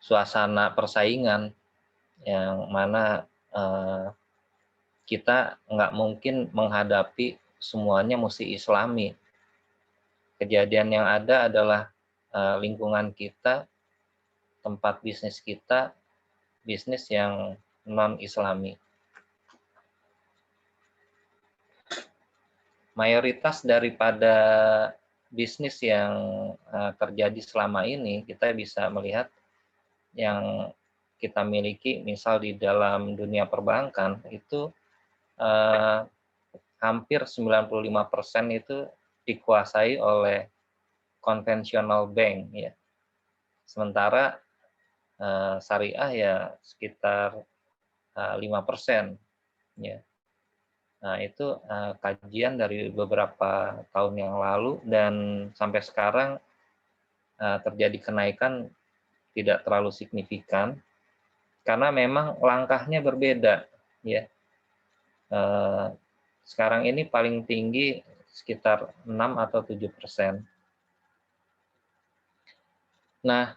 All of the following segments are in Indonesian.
suasana persaingan yang mana kita nggak mungkin menghadapi semuanya mesti Islami. Kejadian yang ada adalah lingkungan kita, tempat bisnis kita, bisnis yang non-Islami. Mayoritas daripada bisnis yang terjadi selama ini, kita bisa melihat yang kita miliki, misal di dalam dunia perbankan, itu hampir 95% itu dikuasai oleh konvensional bank, ya. Sementara syariah ya sekitar 5%, ya. Nah, itu kajian dari beberapa tahun yang lalu, dan sampai sekarang terjadi kenaikan tidak terlalu signifikan, karena memang langkahnya berbeda, ya. Sekarang ini paling tinggi sekitar 6 atau 7%. Nah,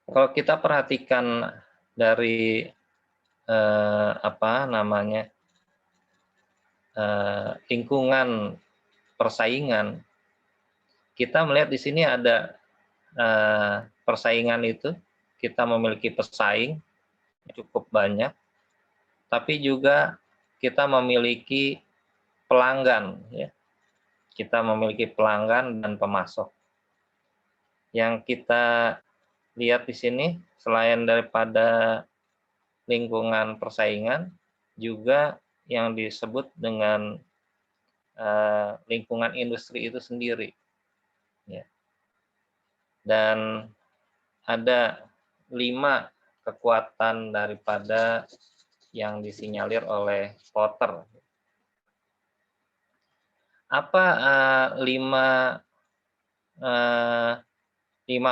kalau kita perhatikan dari lingkungan persaingan, kita melihat di sini ada persaingan itu, kita memiliki pesaing cukup banyak, tapi juga kita memiliki pelanggan, ya. Kita memiliki pelanggan dan pemasok. Yang kita lihat di sini, selain daripada lingkungan persaingan, juga yang disebut dengan lingkungan industri itu sendiri, ya. Dan ada 5 kekuatan daripada yang disinyalir oleh Porter. Apa 5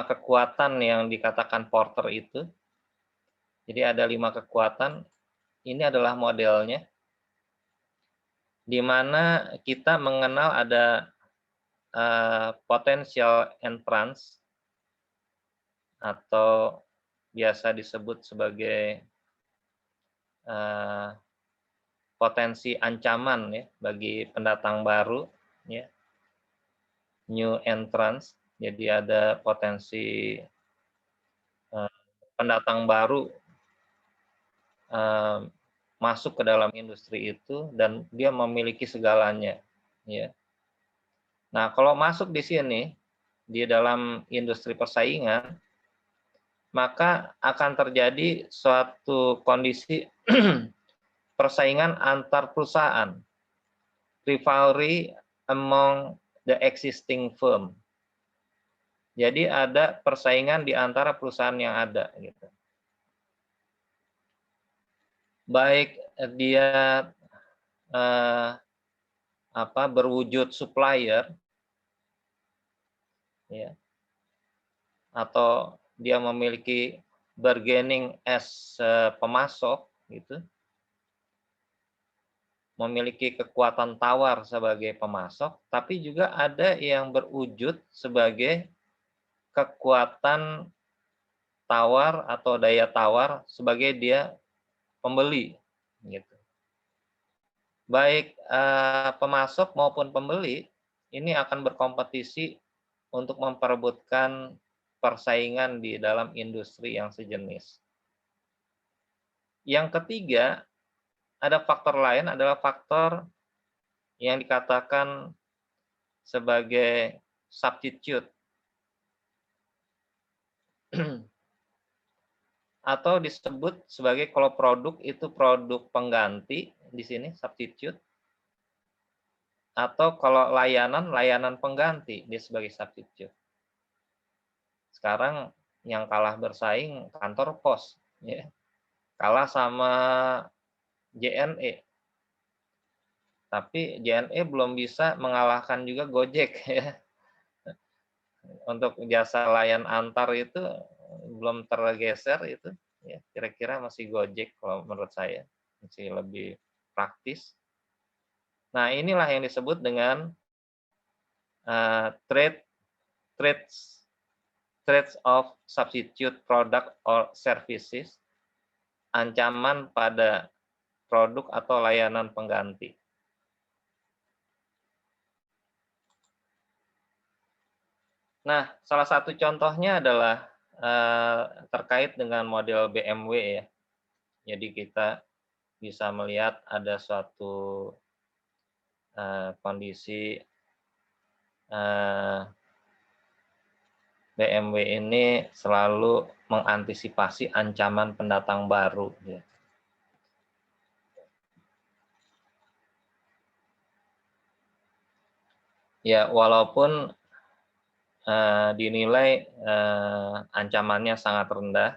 kekuatan yang dikatakan Porter itu? Jadi ada 5 kekuatan. Ini adalah modelnya, di mana kita mengenal ada potential entrance atau biasa disebut sebagai potensi ancaman, ya, bagi pendatang baru, ya. New entrance, jadi ada potensi pendatang baru masuk ke dalam industri itu dan dia memiliki segalanya, ya. Nah, kalau masuk di sini di dalam industri persaingan, maka akan terjadi suatu kondisi persaingan antar perusahaan, rivalry among the existing firm. Jadi ada persaingan di antara perusahaan yang ada, gitu. Baik dia berwujud supplier, ya, atau dia memiliki bargaining as pemasok, gitu, memiliki kekuatan tawar sebagai pemasok, tapi juga ada yang berwujud sebagai kekuatan tawar atau daya tawar sebagai dia pembeli, gitu. Baik pemasok maupun pembeli ini akan berkompetisi untuk memperebutkan persaingan di dalam industri yang sejenis. Yang ketiga, ada faktor lain, adalah faktor yang dikatakan sebagai substitute atau disebut sebagai, kalau produk itu produk pengganti, di sini substitute, atau kalau layanan pengganti, dia sebagai substitute. Sekarang yang kalah bersaing kantor pos, ya, kalah sama JNE, tapi JNE belum bisa mengalahkan juga Gojek, ya. Untuk jasa layan antar itu belum tergeser itu, ya, kira-kira masih Gojek kalau menurut saya, masih lebih praktis. Nah, inilah yang disebut dengan trade threats of substitute product or services, ancaman pada produk atau layanan pengganti. Nah, salah satu contohnya adalah terkait dengan model BMW ya. Jadi kita bisa melihat ada suatu kondisi BMW ini selalu mengantisipasi ancaman pendatang baru. Ya. Ya, walaupun dinilai ancamannya sangat rendah,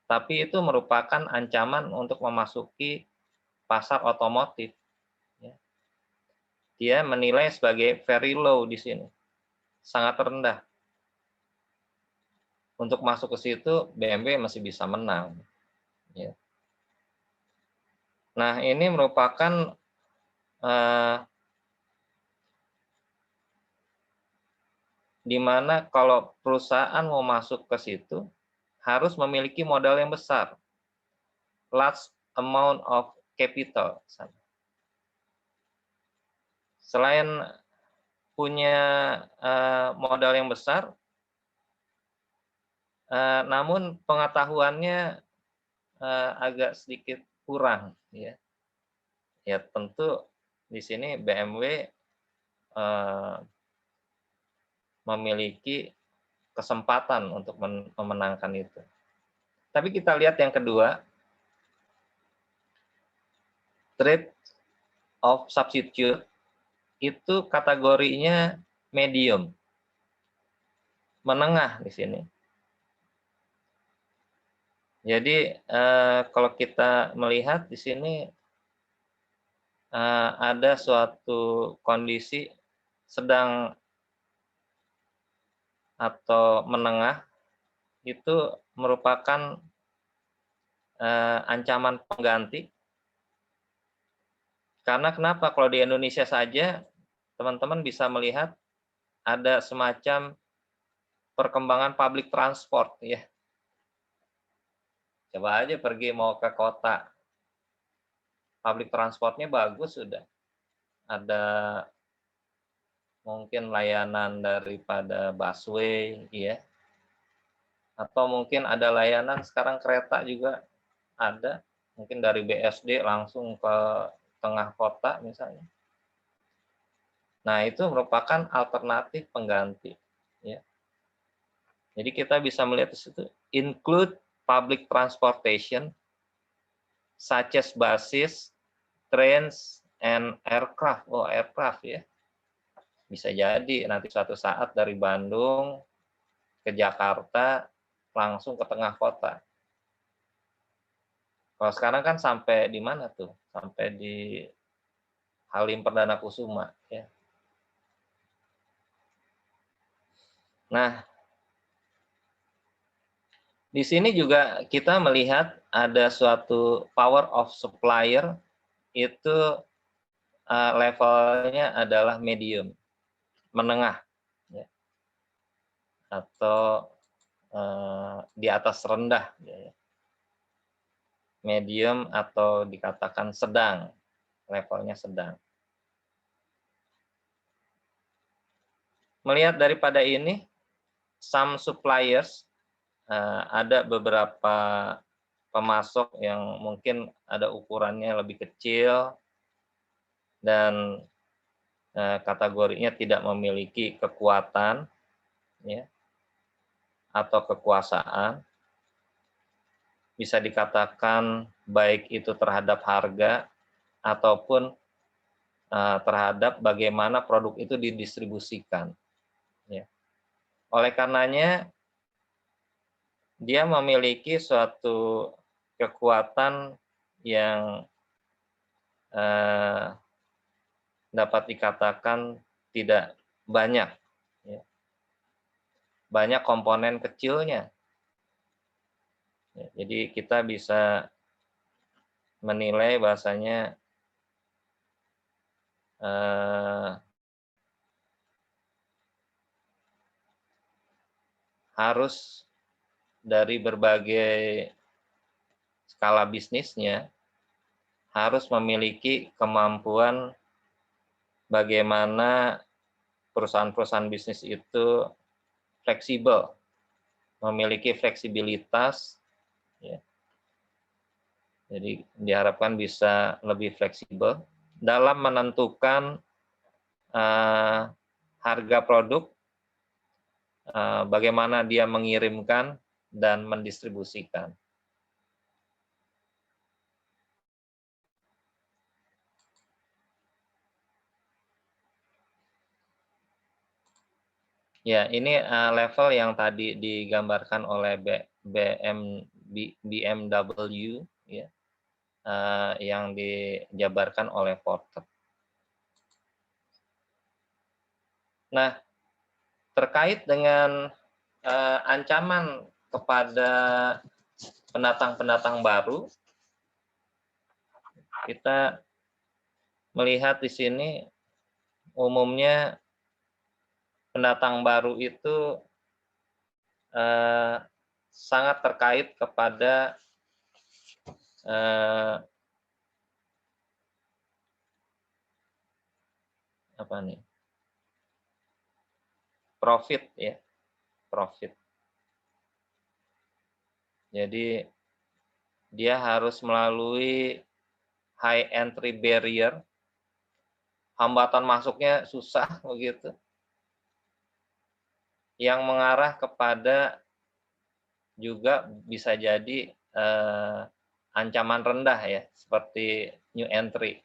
tapi itu merupakan ancaman untuk memasuki pasar otomotif. Ya. Dia menilai sebagai very low di sini, sangat rendah. Untuk masuk ke situ, BMW masih bisa menang. Ya. Nah, ini merupakan di mana kalau perusahaan mau masuk ke situ, harus memiliki modal yang besar, large amount of capital. Selain punya modal yang besar, namun pengetahuannya agak sedikit kurang, ya. Ya tentu di sini BMW memiliki kesempatan untuk memenangkan itu. Tapi kita lihat yang kedua, trade of substitute itu kategorinya medium, menengah di sini. Jadi kalau kita melihat di sini ada suatu kondisi sedang atau menengah, itu merupakan ancaman pengganti. Karena kenapa? Kalau di Indonesia saja, teman-teman bisa melihat ada semacam perkembangan public transport, ya. Coba aja pergi mau ke kota, public transportnya bagus sudah. Ada mungkin layanan daripada busway, ya. Atau mungkin ada layanan sekarang kereta juga ada, mungkin dari BSD langsung ke tengah kota misalnya. Nah, itu merupakan alternatif pengganti, ya. Jadi kita bisa melihat di situ include public transportation such as buses, trains, and aircraft. Oh, aircraft ya. Bisa jadi nanti suatu saat dari Bandung ke Jakarta langsung ke tengah kota. Kalau sekarang kan sampai di mana tuh? Sampai di Halim Perdana Kusuma, ya. Nah, di sini juga kita melihat ada suatu power of supplier, itu levelnya adalah medium, menengah, ya. Atau di atas rendah, ya. Medium atau dikatakan sedang, levelnya sedang. Melihat daripada ini, some suppliers, ada beberapa pemasok yang mungkin ada ukurannya lebih kecil dan kategorinya tidak memiliki kekuatan, ya, atau kekuasaan. Bisa dikatakan baik itu terhadap harga ataupun terhadap bagaimana produk itu didistribusikan. Ya. Oleh karenanya, dia memiliki suatu kekuatan yang dapat dikatakan tidak banyak. Ya. Banyak komponen kecilnya. Ya, jadi kita bisa menilai bahasanya harus dari berbagai skala bisnisnya harus memiliki kemampuan bagaimana perusahaan-perusahaan bisnis itu fleksibel, memiliki fleksibilitas, ya. Jadi diharapkan bisa lebih fleksibel dalam menentukan harga produk, bagaimana dia mengirimkan dan mendistribusikan. Ya, ini level yang tadi digambarkan oleh BMW, ya, yang dijabarkan oleh Porter. Nah, terkait dengan ancaman kepada pendatang-pendatang baru, kita melihat di sini umumnya pendatang baru itu sangat terkait kepada profit, ya, profit. Jadi dia harus melalui high entry barrier, hambatan masuknya susah begitu, yang mengarah kepada juga bisa jadi ancaman rendah, ya, seperti new entry.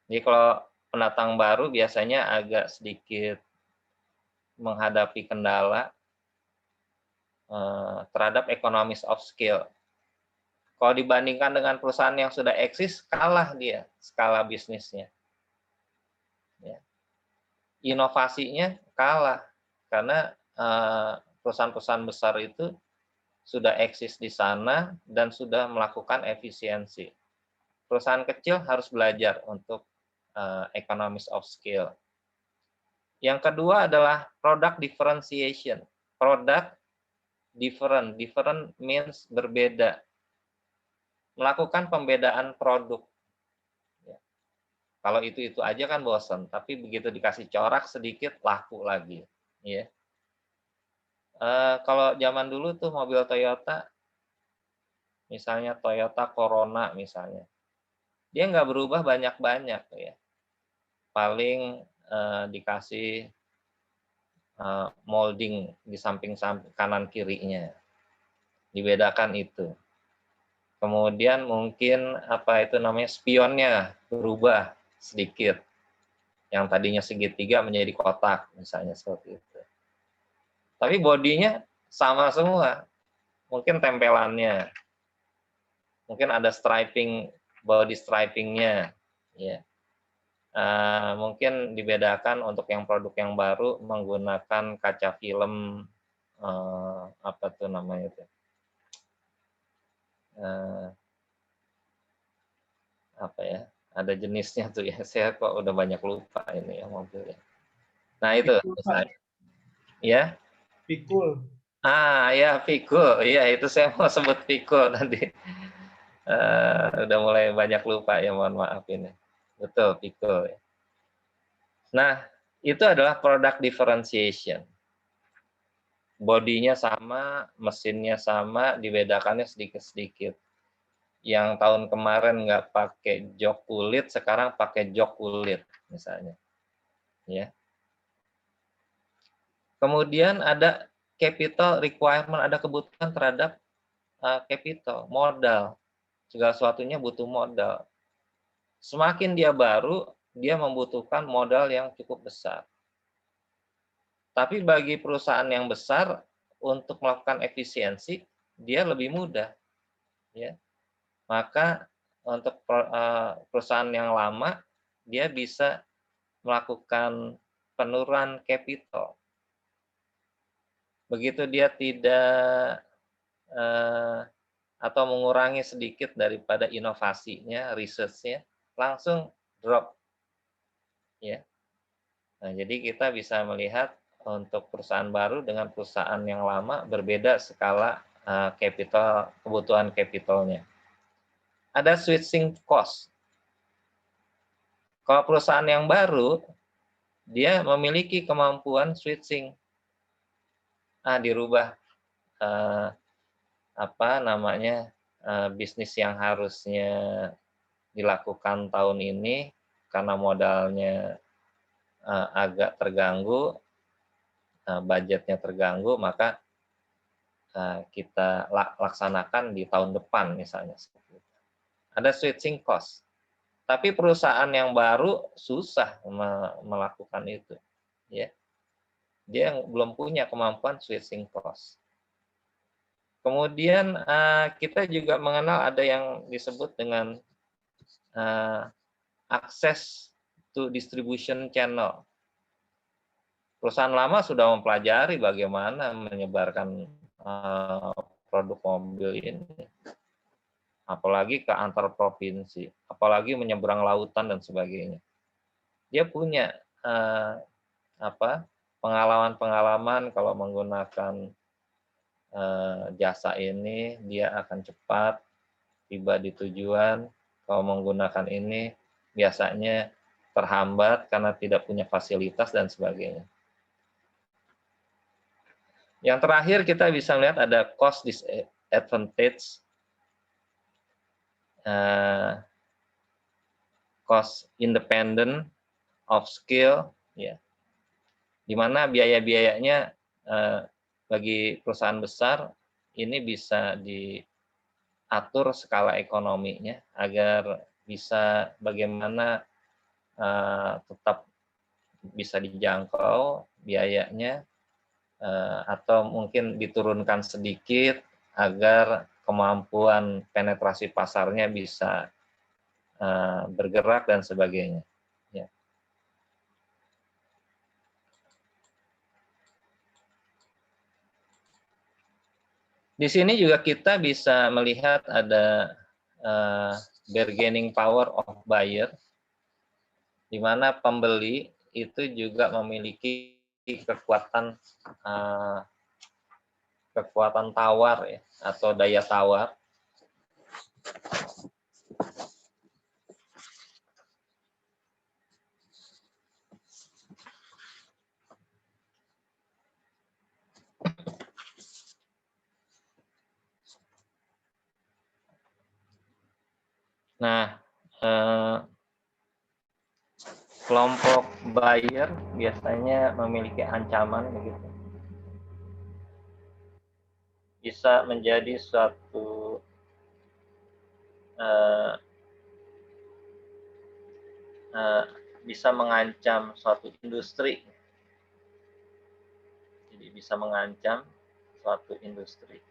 Jadi kalau pendatang baru biasanya agak sedikit menghadapi kendala terhadap economies of scale. Kalau dibandingkan dengan perusahaan yang sudah eksis, kalah dia skala bisnisnya. Ya. Inovasinya kalah, karena perusahaan-perusahaan besar itu sudah eksis di sana dan sudah melakukan efisiensi. Perusahaan kecil harus belajar untuk economies of scale. Yang kedua adalah product differentiation. Product different means berbeda. Melakukan pembedaan produk. Ya. Kalau itu aja kan bosan, tapi begitu dikasih corak sedikit laku lagi. Ya. Kalau zaman dulu tuh mobil Toyota, misalnya Toyota Corona misalnya, dia nggak berubah banyak-banyak, ya. Paling dikasih molding di samping kanan kirinya, dibedakan itu. Kemudian mungkin spionnya berubah sedikit, yang tadinya segitiga menjadi kotak misalnya, seperti itu. Tapi bodinya sama semua, mungkin tempelannya, mungkin ada striping, body stripingnya, ya. Mungkin dibedakan untuk yang produk yang baru menggunakan kaca film, ada jenisnya tuh, ya, saya kok udah banyak lupa ini ya mobilnya. Nah itu misalnya, ya. Pikul. Ya, pikul, iya itu saya mau sebut pikul tadi. Udah mulai banyak lupa, ya, mohon maaf ini. Betul, pikul. Nah, itu adalah product differentiation. Bodinya sama, mesinnya sama, dibedakannya sedikit-sedikit. Yang tahun kemarin nggak pakai jok kulit, sekarang pakai jok kulit, misalnya. Ya. Kemudian ada capital requirement, ada kebutuhan terhadap capital, modal. Segala sesuatunya butuh modal. Semakin dia baru, dia membutuhkan modal yang cukup besar. Tapi bagi perusahaan yang besar, untuk melakukan efisiensi, dia lebih mudah. Ya. Maka untuk perusahaan yang lama, dia bisa melakukan penurunan capital. Begitu dia tidak atau mengurangi sedikit daripada inovasinya, research-nya, langsung drop. Ya. Nah, jadi kita bisa melihat untuk perusahaan baru dengan perusahaan yang lama berbeda skala kebutuhan capital-nya. Ada switching cost. Kalau perusahaan yang baru, dia memiliki kemampuan switching. Dirubah bisnis yang harusnya dilakukan tahun ini karena modalnya agak terganggu, budgetnya terganggu, maka kita laksanakan di tahun depan misalnya. Ada switching cost. Tapi perusahaan yang baru susah melakukan itu, ya. Dia belum punya kemampuan switching cost. Kemudian kita juga mengenal ada yang disebut dengan akses to distribution channel. Perusahaan lama sudah mempelajari bagaimana menyebarkan produk mobil ini, apalagi ke antar provinsi, apalagi menyeberang lautan dan sebagainya. Dia punya pengalaman-pengalaman kalau menggunakan jasa ini, dia akan cepat tiba di tujuan. Kalau menggunakan ini, biasanya terhambat karena tidak punya fasilitas dan sebagainya. Yang terakhir kita bisa melihat ada cost disadvantage, cost independent of scale, ya, di mana biaya-biayanya bagi perusahaan besar ini bisa diatur skala ekonominya agar bisa bagaimana tetap bisa dijangkau biayanya, atau mungkin diturunkan sedikit agar kemampuan penetrasi pasarnya bisa bergerak dan sebagainya. Ya. Di sini juga kita bisa melihat ada bargaining power of buyer, di mana pembeli itu juga memiliki kekuatan tawar, ya, atau daya tawar. Nah, kelompok buyer biasanya memiliki ancaman begitu. Bisa menjadi suatu bisa mengancam suatu industri. Jadi bisa mengancam suatu industri.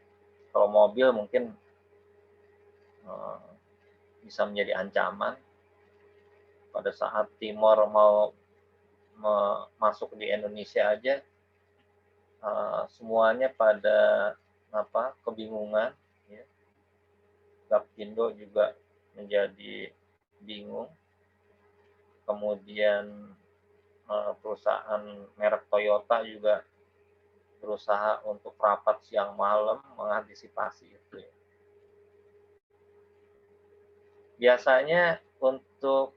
Kalau mobil mungkin bisa menjadi ancaman. Pada saat Timor mau masuk di Indonesia aja, semuanya pada kebingungan, ya. Gapkindo juga menjadi bingung. Kemudian perusahaan merek Toyota juga berusaha untuk rapat siang malam mengantisipasi itu. Biasanya untuk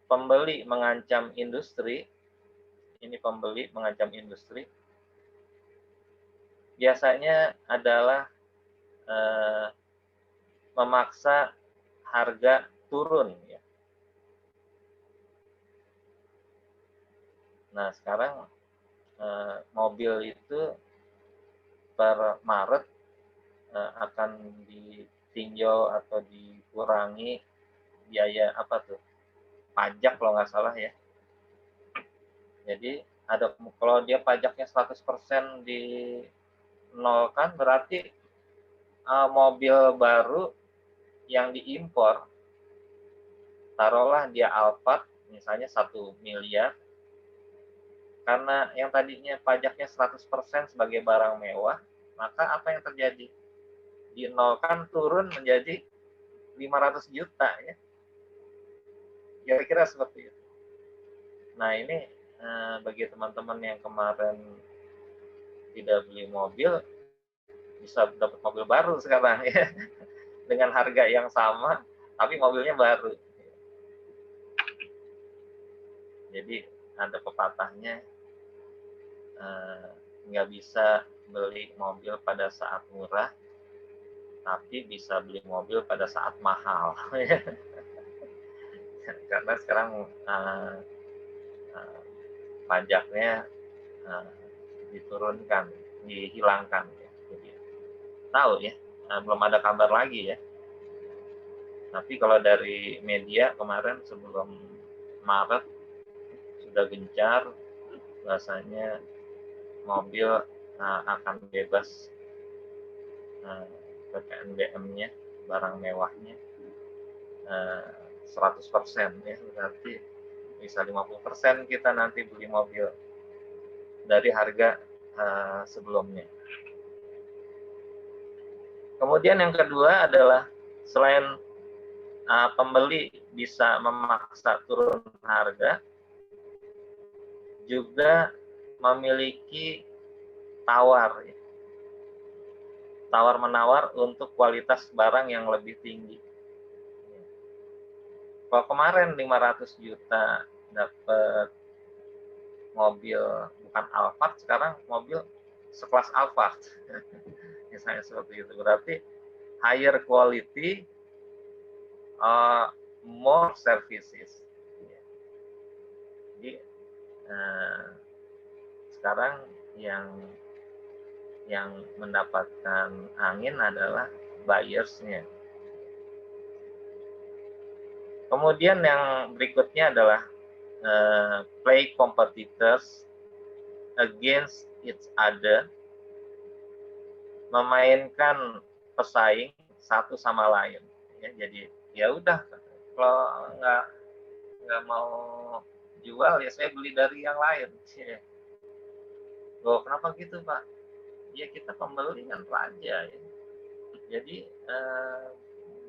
pembeli mengancam industri, biasanya adalah memaksa harga turun, ya. Nah, sekarang mobil itu per Maret akan ditinjau atau dikurangi biaya pajak kalau nggak salah, ya. Jadi kalau dia pajaknya 100% dinolkan, berarti mobil baru yang diimpor, taruhlah dia Alphard misalnya 1 miliar, karena yang tadinya pajaknya 100% sebagai barang mewah, maka apa yang terjadi? Dinolkan, turun menjadi 500 juta, ya. Kira-kira seperti itu. Nah, ini bagi teman-teman yang kemarin tidak beli mobil, bisa dapat mobil baru sekarang ya, dengan harga yang sama, tapi mobilnya baru. Jadi ada pepatahnya, nggak bisa beli mobil pada saat murah, tapi bisa beli mobil pada saat mahal. Karena sekarang pajaknya diturunkan, dihilangkan. Jadi, tahu ya, belum ada kabar lagi ya. Tapi kalau dari media kemarin sebelum Maret sudah gencar, bahasanya mobil akan bebas PPNBM-nya, barang mewahnya 100% ya, berarti bisa 50% kita nanti beli mobil dari harga sebelumnya. Kemudian yang kedua adalah selain pembeli bisa memaksa turun harga, juga memiliki tawar-menawar untuk kualitas barang yang lebih tinggi. Kalau kemarin 500 juta dapat mobil bukan Alphard, sekarang mobil sekelas Alphard. Misalnya seperti itu. Berarti higher quality, more services. Jadi sekarang yang mendapatkan angin adalah buyers-nya. Kemudian yang berikutnya adalah play competitors against each other, memainkan pesaing satu sama lain. Ya, jadi ya udah, kalau nggak mau jual ya saya beli dari yang lain. Loh, kenapa gitu Pak? Ya kita pembeli kan raja ya. Jadi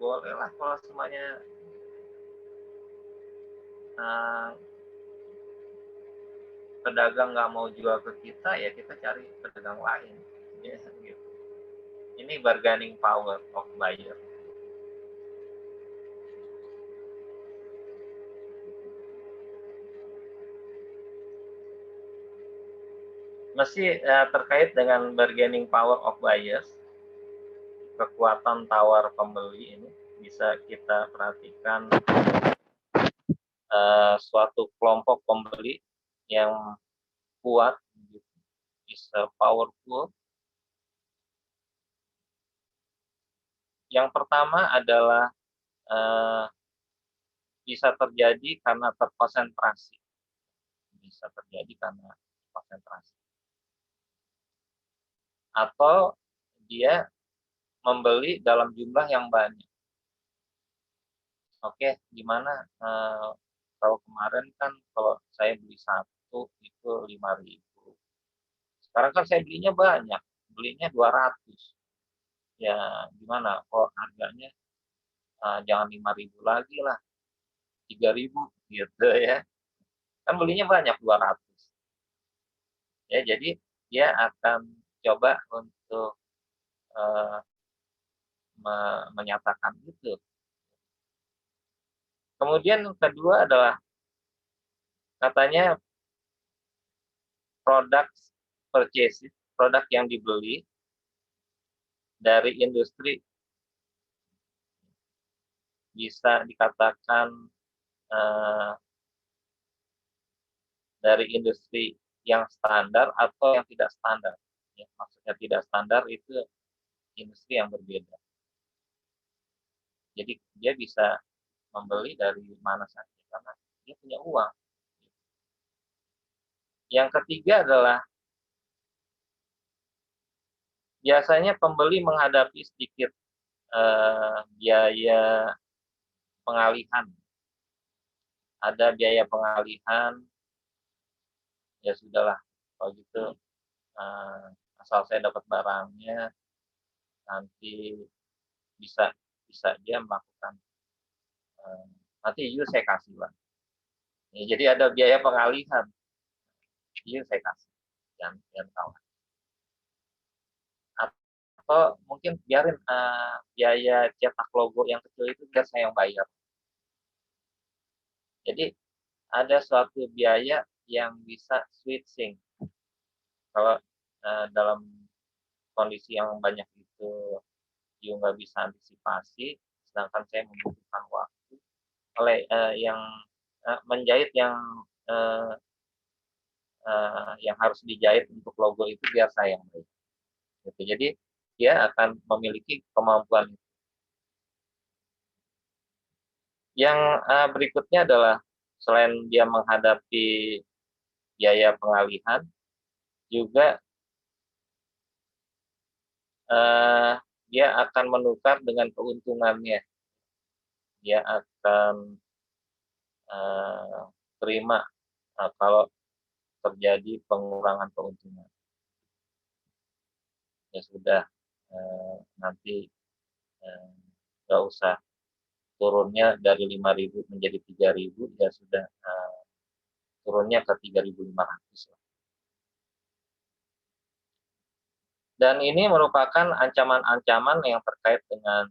bolehlah kalau semuanya pedagang nggak mau jual ke kita, ya kita cari pedagang lain. Ya, gitu. Ini bargaining power of buyer. Masih terkait dengan bargaining power of buyers, kekuatan tawar pembeli ini bisa kita perhatikan suatu kelompok pembeli yang kuat, is powerful. Yang pertama adalah bisa terjadi karena terkonsentrasi. Bisa terjadi karena konsentrasi. Atau dia membeli dalam jumlah yang banyak. Oke, gimana kalau kemarin kan kalau saya beli satu itu 5.000. Sekarang kan saya belinya banyak, belinya 200. Ya gimana kok harganya jangan 5.000 lagi lah, 3.000 gitu ya. Kan belinya banyak 200. Ya, jadi dia akan coba untuk menyatakan itu. Kemudian yang kedua adalah katanya produk purchase, produk yang dibeli dari industri bisa dikatakan dari industri yang standar atau yang tidak standar. Ya, maksudnya tidak standar itu industri yang berbeda. Jadi dia bisa membeli dari mana saja karena dia punya uang. Yang ketiga adalah biasanya pembeli menghadapi sedikit biaya pengalihan. Ada biaya pengalihan, ya sudahlah, kalau gitu asal saya dapat barangnya, nanti bisa dia melakukan nanti saya kasih lah. Ya, jadi ada biaya pengalihan. Iya saya kasih, jangan tahu. Atau mungkin biarin biaya cetak logo yang kecil itu biar saya yang bayar. Jadi ada suatu biaya yang bisa switching. Kalau dalam kondisi yang banyak itu you nggak bisa antisipasi, sedangkan saya membutuhkan waktu. Oleh yang menjahit eh, yang harus dijahit untuk logo itu biar saya yang bayar. Gitu. Jadi dia akan memiliki kemampuan. Yang berikutnya adalah selain dia menghadapi biaya pengalihan, juga dia akan menukar dengan keuntungannya. Dia akan terima kalau terjadi pengurangan keuntungan. Ya sudah, nanti nggak usah turunnya dari 5.000 menjadi 3.000, ya sudah turunnya ke 3.500. Dan ini merupakan ancaman-ancaman yang terkait dengan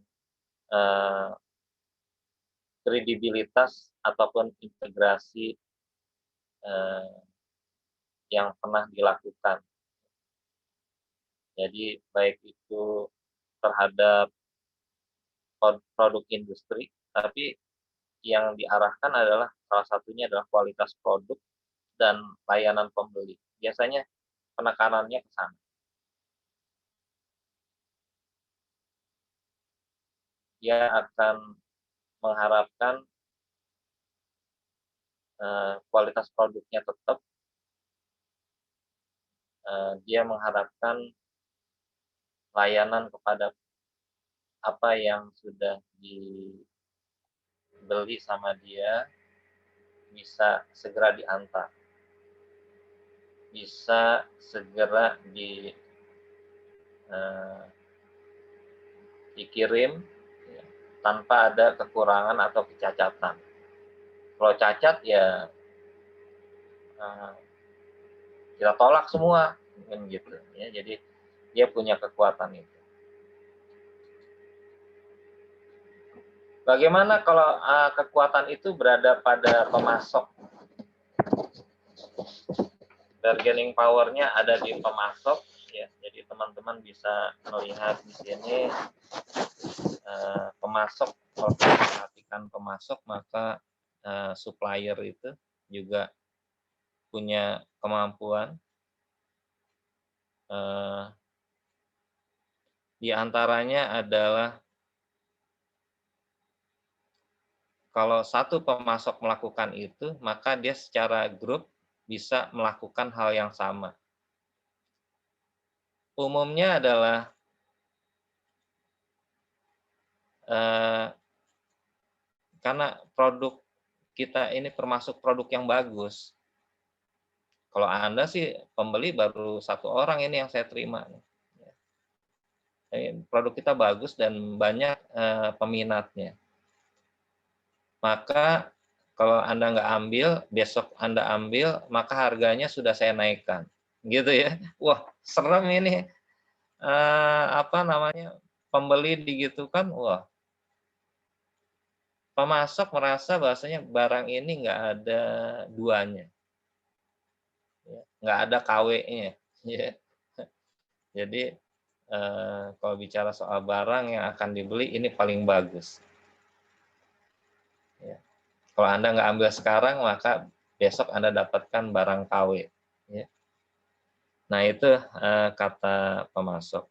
kredibilitas ataupun integrasi yang pernah dilakukan. Jadi baik itu terhadap produk industri, tapi yang diarahkan adalah salah satunya adalah kualitas produk dan layanan pembeli. Biasanya penekanannya ke sana. Dia akan mengharapkan kualitas produknya tetap, dia mengharapkan layanan kepada apa yang sudah dibeli sama dia bisa segera diantar, bisa segera dikirim tanpa ada kekurangan atau kecacatan. Kalau cacat ya kita tolak semua, kan gitu ya. Jadi dia punya kekuatan itu. Bagaimana kalau kekuatan itu berada pada pemasok? Bargaining power-nya ada di pemasok, ya. Jadi teman-teman bisa melihat di sini pemasok. Kalau kita perhatikan pemasok, maka supplier itu juga punya kemampuan. Di antaranya adalah kalau satu pemasok melakukan itu, maka dia secara grup bisa melakukan hal yang sama. Umumnya adalah karena produk kita ini termasuk produk yang bagus. Kalau Anda sih pembeli baru 1 orang ini yang saya terima. Produk kita bagus dan banyak peminatnya. Maka kalau Anda nggak ambil, besok Anda ambil, maka harganya sudah saya naikkan. Gitu ya. Wah, serem ini. Pembeli digitukan, wah. Pemasok merasa bahwasanya barang ini nggak ada duanya. Nggak ada KW-nya. Jadi kalau bicara soal barang yang akan dibeli, ini paling bagus. Ya. Kalau Anda nggak ambil sekarang, maka besok Anda dapatkan barang KW. Ya. Nah, itu kata pemasok.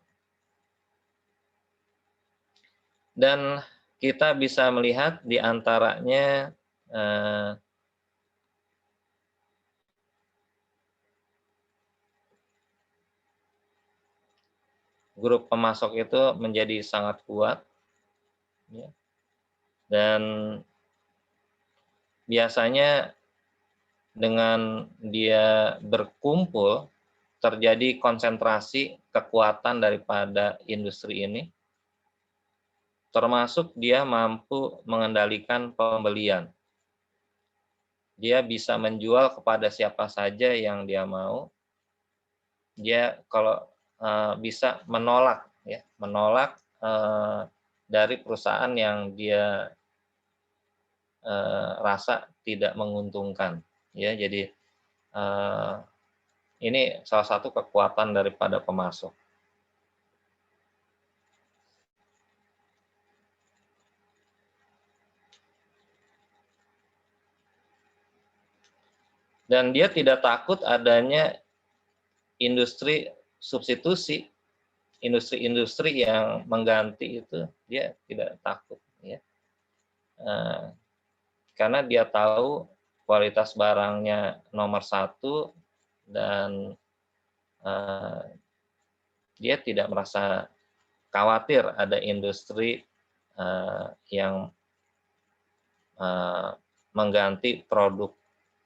Dan kita bisa melihat di antaranya grup pemasok itu menjadi sangat kuat. Ya. Dan biasanya dengan dia berkumpul, terjadi konsentrasi kekuatan daripada industri ini, termasuk dia mampu mengendalikan pembelian. Dia bisa menjual kepada siapa saja yang dia mau. Dia kalau bisa menolak ya, menolak dari perusahaan yang dia rasa tidak menguntungkan ya. Jadi ini salah satu kekuatan daripada pemasok. Dan dia tidak takut adanya industri substitusi, industri-industri yang mengganti itu dia tidak takut ya. Karena dia tahu kualitas barangnya nomor satu dan dia tidak merasa khawatir ada industri yang mengganti produk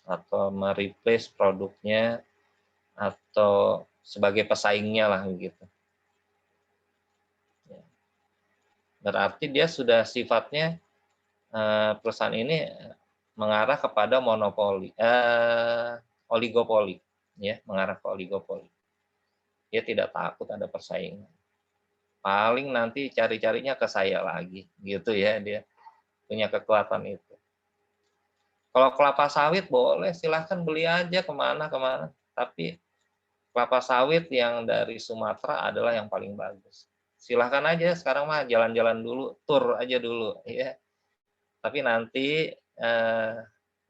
atau mereplace produknya atau sebagai pesaingnya lah gitu. Berarti dia sudah sifatnya perusahaan ini mengarah kepada monopoli, oligopoli, ya, mengarah ke oligopoli. Dia tidak takut ada persaingan. Paling nanti cari-carinya ke saya lagi, gitu ya, dia punya kekuatan itu. Kalau kelapa sawit boleh, silahkan beli aja kemana-kemana. Tapi kelapa sawit yang dari Sumatera adalah yang paling bagus. Silahkan aja sekarang mah jalan-jalan dulu, tur aja dulu, ya. Tapi nanti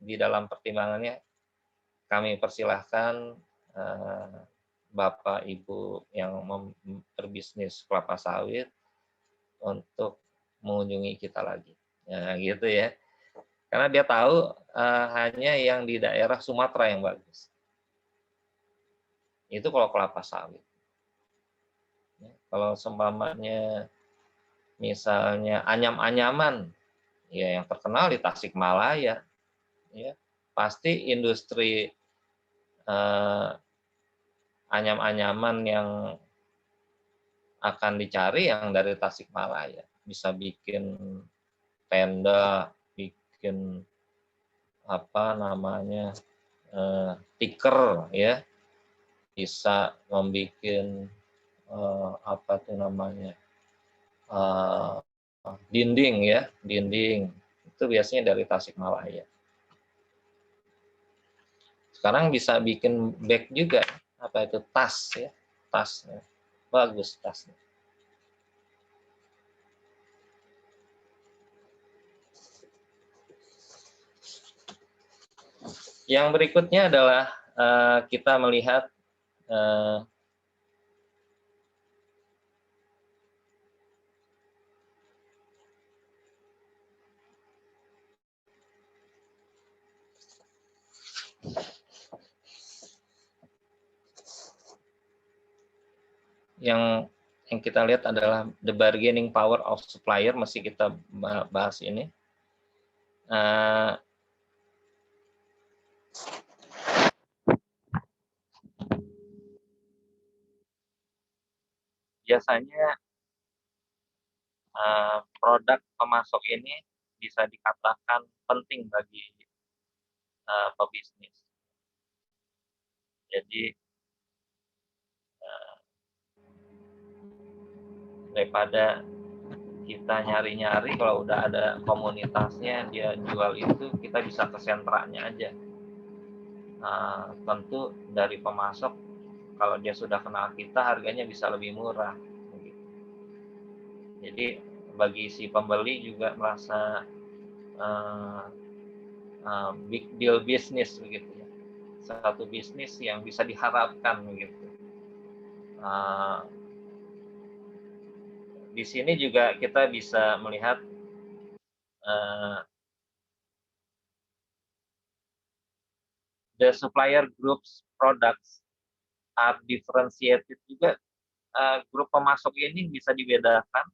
di dalam pertimbangannya kami persilahkan Bapak Ibu yang berbisnis kelapa sawit untuk mengunjungi kita lagi. Ya, gitu ya. Karena dia tahu hanya yang di daerah Sumatera yang bagus. Itu kalau kelapa sawit. Ya, kalau seumpamanya misalnya anyam-anyaman, ya yang terkenal di Tasikmalaya, ya pasti industri anyam-anyaman yang akan dicari yang dari Tasikmalaya. Bisa bikin tenda, bikin apa namanya tikar, ya, bisa membuat apa tuh namanya dinding, ya, dinding itu biasanya dari Tasikmalaya. Sekarang bisa bikin bag juga, apa itu tas, ya, tas, ya. Bagus tasnya. Yang berikutnya adalah kita melihat yang kita lihat adalah the bargaining power of supplier, mesti kita bahas ini. Biasanya produk pemasok ini bisa dikatakan penting bagi pebisnis. Jadi daripada kita nyari-nyari, kalau udah ada komunitasnya dia jual itu, kita bisa ke sentranya aja. Tentu dari pemasok, kalau dia sudah kenal kita, harganya bisa lebih murah. Jadi bagi si pembeli juga merasa big deal bisnis begitu ya, satu bisnis yang bisa diharapkan begitu. Di sini juga kita bisa melihat the supplier groups products are differentiated juga. Grup pemasok ini bisa dibedakan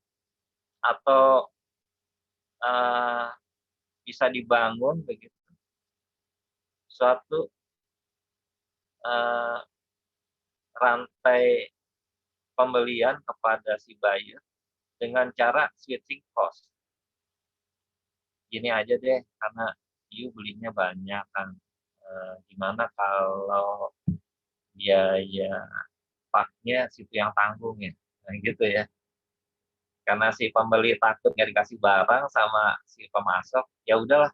atau bisa dibangun begitu suatu rantai pembelian kepada si buyer dengan cara switching cost. Gini aja deh, karena you belinya banyak kan. Gimana kalau biaya paknya situ yang tanggung ya, nah, gitu ya. Karena si pembeli takut nggak dikasih barang sama si pemasok, ya udahlah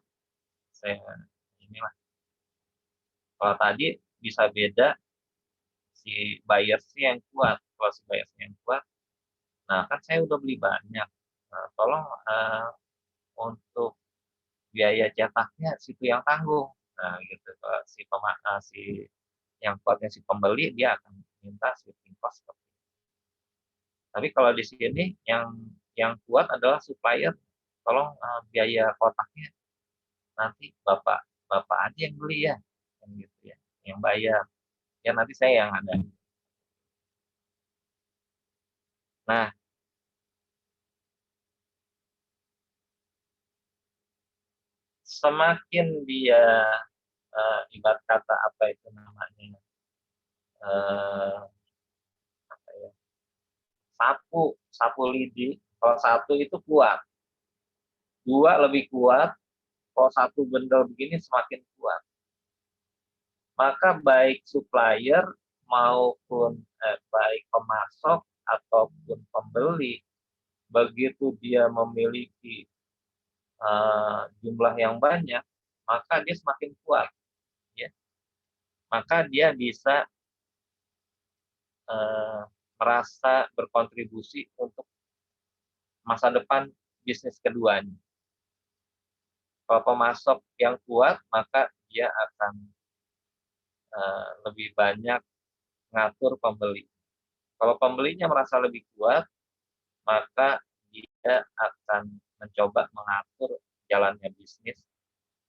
saya inilah. Kalau tadi bisa beda si buyer sih yang kuat. Kalau si buyer yang kuat, nah kan saya udah beli banyak. Nah, tolong untuk biaya cetaknya situ yang tanggung. Nah, gitu. Kalau si yang kuatnya si pembeli, dia akan minta shipping cost. Tapi kalau di sini yang kuat adalah supplier. Tolong biaya kotaknya nanti bapak bapak aja yang beli ya, yang gitu ya, yang bayar. Ya nanti saya yang ada. Nah, semakin dia ibarat kata apa itu namanya, apa ya, sapu sapu lidi. Kalau satu itu kuat, dua lebih kuat, kalau satu bendel begini semakin kuat. Maka baik supplier maupun baik pemasok ataupun pembeli, begitu dia memiliki jumlah yang banyak, maka dia semakin kuat, ya. Maka dia bisa uh, merasa berkontribusi untuk masa depan bisnis keduanya. Kalau pemasok yang kuat, maka dia akan lebih banyak ngatur pembeli. Kalau pembelinya merasa lebih kuat, maka dia akan mencoba mengatur jalannya bisnis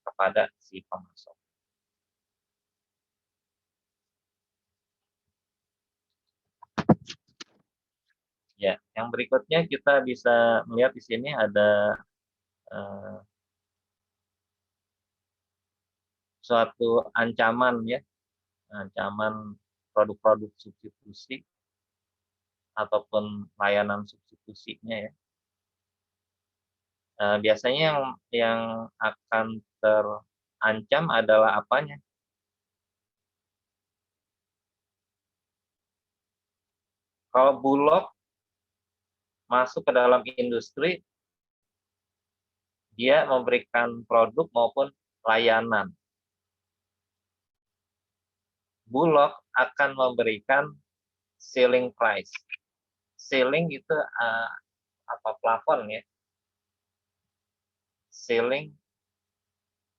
kepada si pemasok. Ya, yang berikutnya kita bisa melihat di sini ada suatu ancaman ya, ancaman produk-produk substitusi ataupun layanan substitusinya ya. Biasanya yang akan terancam adalah apanya? Kalau Bulog masuk ke dalam industri, dia memberikan produk maupun layanan. Bulog akan memberikan ceiling price. Ceiling itu apa, plafon ya. Ceiling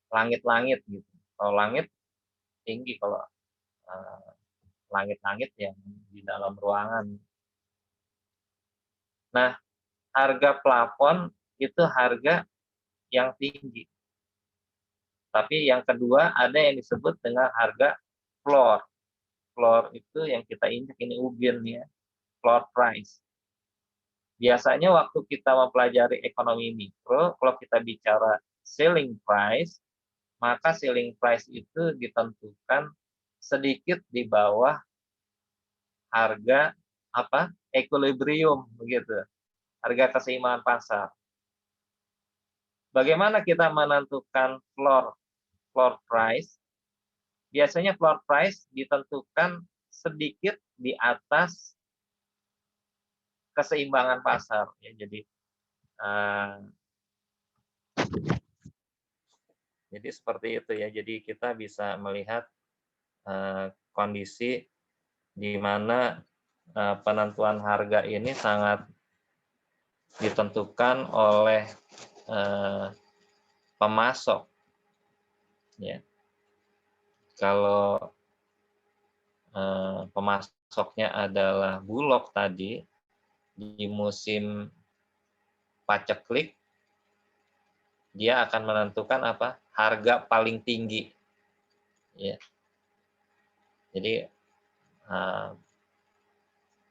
langit-langit gitu. Kalau langit tinggi, kalau langit-langit yang di dalam ruangan. Nah, harga plafon itu harga yang tinggi. Tapi yang kedua ada yang disebut dengan harga floor. Floor itu yang kita injak ini ubin ya, floor price. Biasanya waktu kita mempelajari ekonomi mikro, kalau kita bicara selling price, maka selling price itu ditentukan sedikit di bawah harga apa? Equilibrium begitu. Harga keseimbangan pasar. Bagaimana kita menentukan floor price? Biasanya floor price ditentukan sedikit di atas keseimbangan pasar ya. Jadi seperti itu ya. Jadi kita bisa melihat kondisi di mana penentuan harga ini sangat ditentukan oleh pemasok ya. Kalau pemasoknya adalah Bulog tadi, di musim paceklik dia akan menentukan apa? Harga paling tinggi. Ya. Jadi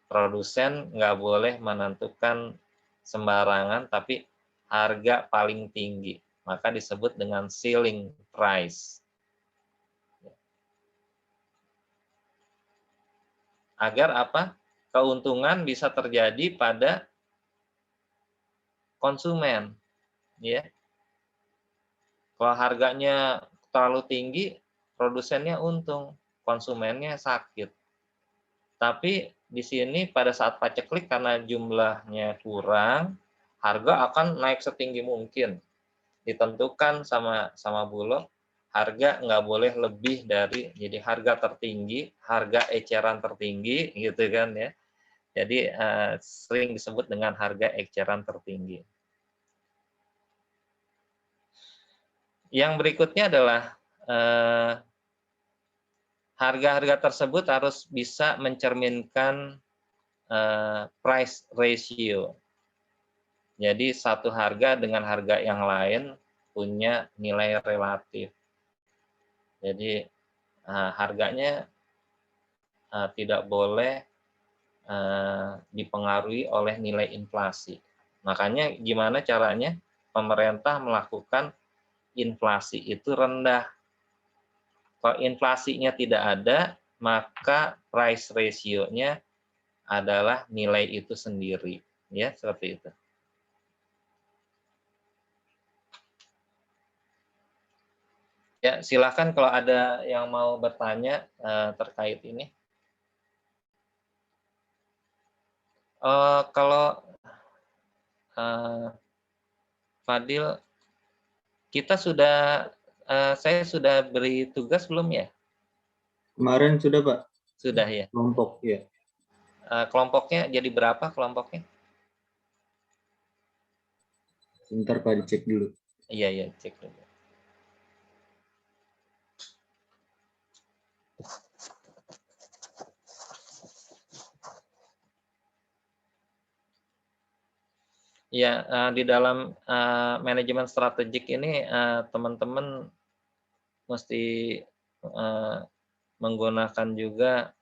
produsen nggak boleh menentukan sembarangan, tapi harga paling tinggi. Maka disebut dengan ceiling price. Agar apa? Keuntungan bisa terjadi pada konsumen. Ya. Kalau harganya terlalu tinggi, produsennya untung, konsumennya sakit. Tapi di sini pada saat paceklik karena jumlahnya kurang, harga akan naik setinggi mungkin. Ditentukan sama Bulog, harga nggak boleh lebih dari, jadi harga tertinggi, harga eceran tertinggi, gitu kan ya. Jadi sering disebut dengan harga eceran tertinggi. Yang berikutnya adalah harga-harga tersebut harus bisa mencerminkan price ratio. Jadi satu harga dengan harga yang lain punya nilai relatif. Jadi harganya tidak boleh dipengaruhi oleh nilai inflasi. Makanya gimana caranya pemerintah melakukan inflasi itu rendah. Kalau inflasinya tidak ada, maka price ratio-nya adalah nilai itu sendiri, ya seperti itu. Ya, silakan kalau ada yang mau bertanya terkait ini. Kalau Fadil, saya sudah beri tugas belum ya? Kemarin sudah, Pak. Sudah ya. Kelompok ya. Kelompoknya jadi berapa kelompoknya? Sebentar Pak, dicek dulu. Iya, cek dulu. Ya, di dalam manajemen strategik ini teman-teman mesti menggunakan juga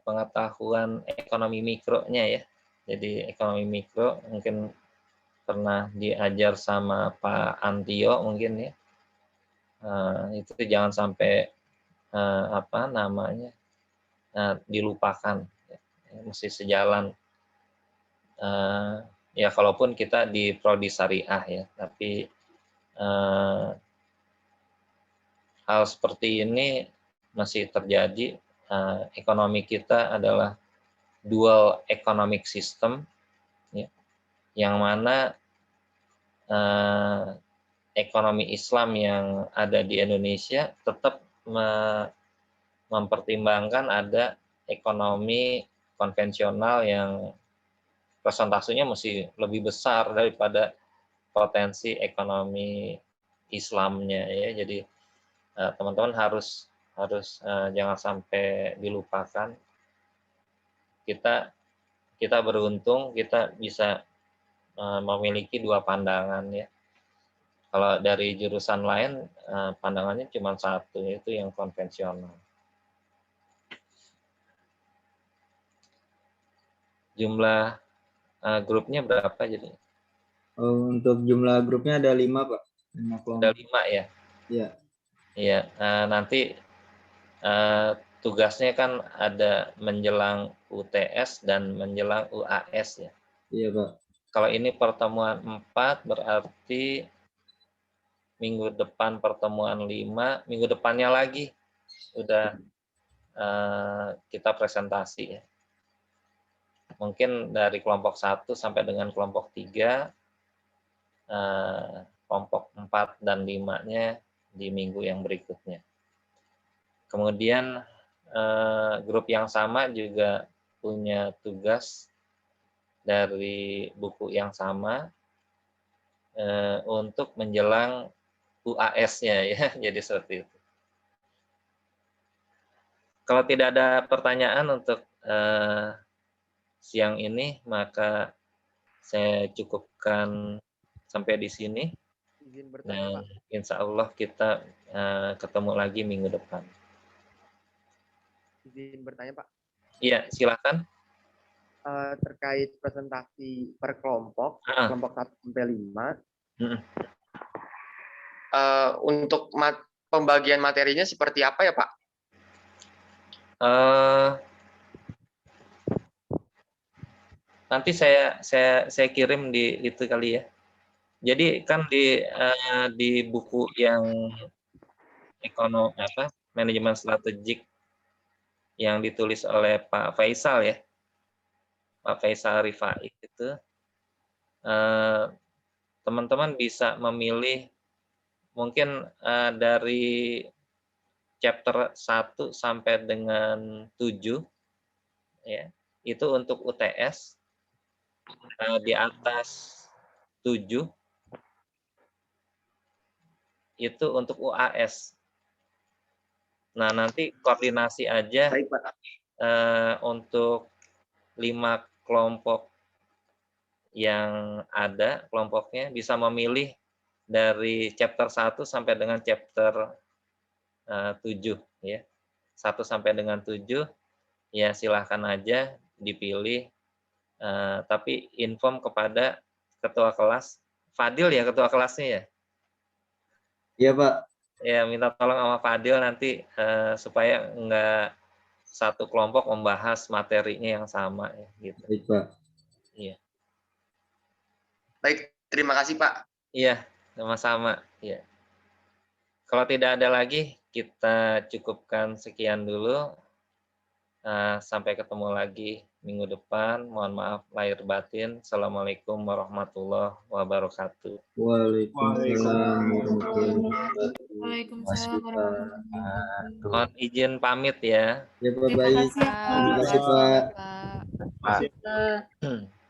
pengetahuan ekonomi mikronya ya. Jadi ekonomi mikro mungkin pernah diajar sama Pak Antio mungkin ya. Itu jangan sampai dilupakan. Mesti sejalan. Ya kalaupun kita di prodi syariah ya, tapi hal seperti ini masih terjadi. Ekonomi kita adalah dual economic system, ya, yang mana ekonomi Islam yang ada di Indonesia tetap mempertimbangkan ada ekonomi konvensional yang persentasenya mesti lebih besar daripada potensi ekonomi Islamnya ya. Jadi teman-teman harus jangan sampai dilupakan. Kita beruntung kita bisa memiliki dua pandangan ya. Kalau dari jurusan lain pandangannya cuma satu, yaitu yang konvensional. Jumlah grupnya berapa jadi? Untuk jumlah grupnya ada 5 Pak. 5 kelompok. Ada 5 ya? Iya. Iya, nanti tugasnya kan ada menjelang UTS dan menjelang UAS ya. Iya Pak. Kalau ini pertemuan 4 berarti minggu depan pertemuan 5, minggu depannya lagi udah kita presentasi ya. Mungkin dari kelompok 1 sampai dengan kelompok 3, kelompok 4 dan 5-nya di minggu yang berikutnya. Kemudian grup yang sama juga punya tugas dari buku yang sama untuk menjelang UAS-nya ya, jadi seperti itu. Kalau tidak ada pertanyaan untuk siang ini, maka saya cukupkan sampai di sini. Izin bertanya, Pak. Insya Allah kita ketemu lagi minggu depan. Izin bertanya, Pak. Iya, silakan. Terkait presentasi per kelompok, kelompok 1 sampai 5. Untuk pembagian materinya seperti apa ya, Pak? Nanti saya kirim di itu kali ya. Jadi kan di buku yang manajemen strategik yang ditulis oleh Pak Faisal ya, Pak Faisal Rifai itu, teman-teman bisa memilih mungkin dari chapter 1 sampai dengan 7 ya, itu untuk UTS, di atas 7 itu untuk UAS. Nah, nanti koordinasi aja Baik, Pak. untuk 5 kelompok yang ada kelompoknya bisa memilih dari chapter 1 sampai dengan chapter 7 ya. 1 sampai dengan 7 ya silahkan aja dipilih, tapi inform kepada ketua kelas. Fadil ya ketua kelasnya ya? Iya, Pak. Ya, minta tolong sama Fadil nanti supaya enggak satu kelompok membahas materinya yang sama ya gitu. Baik, Pak. Iya. Baik, terima kasih, Pak. Iya, sama-sama. Iya. Kalau tidak ada lagi, kita cukupkan sekian dulu. Sampai ketemu lagi minggu depan. Mohon maaf lahir batin. Assalamualaikum warahmatullahi wabarakatuh. Waalaikumsalam warahmatullahi wabarakatuh. Waalaikumsalam warahmatullahi wabarakatuh. Mohon izin pamit ya. Ya, Pak, Terima baik. kasih, Pak. Terima kasih, Pak. Pak. Masih, Pak.